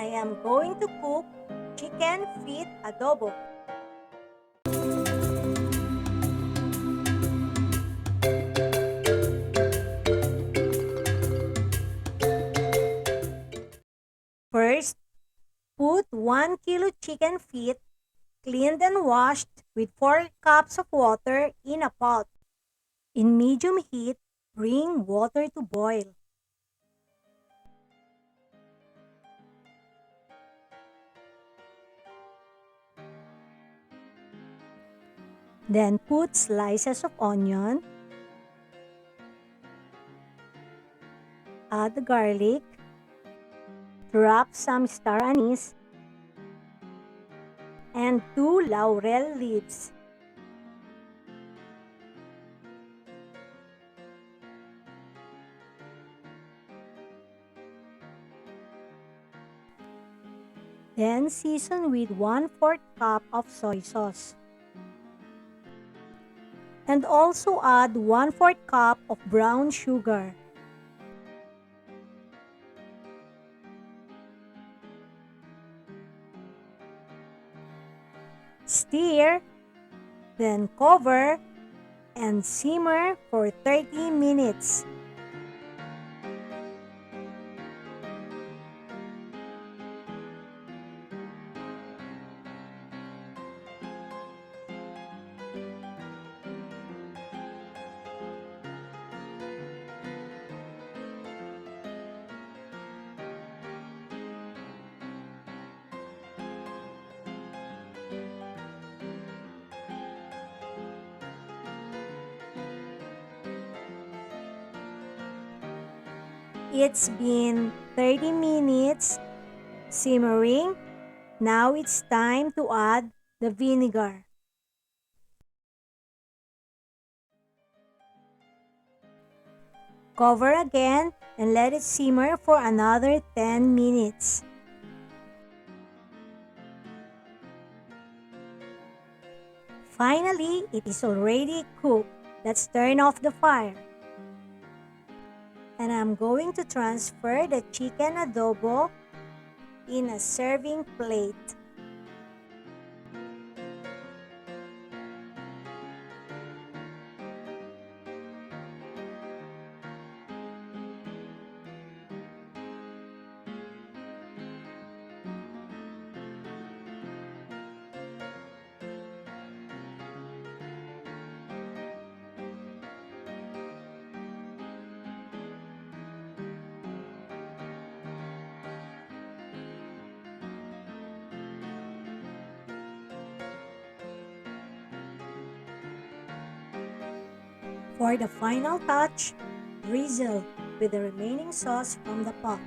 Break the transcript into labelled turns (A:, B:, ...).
A: I am going to cook chicken feet adobo. First, put 1 kilo chicken feet, cleaned and washed with 4 cups of water in a pot. In medium heat, bring water to boil. Then put slices of onion, add the garlic, drop some star anise, and 2 laurel leaves. Then season with 1/4 cup of soy sauce. And also add 1/4 cup of brown sugar. Stir, then cover and simmer for 30 minutes. It's been 30 minutes simmering. Now it's time to add the vinegar. Cover again and let it simmer for another 10 minutes. Finally, it is already cooked. Let's turn off the fire. And I'm going to transfer the chicken adobo in a serving plate. For the final touch, drizzle with the remaining sauce from the pot.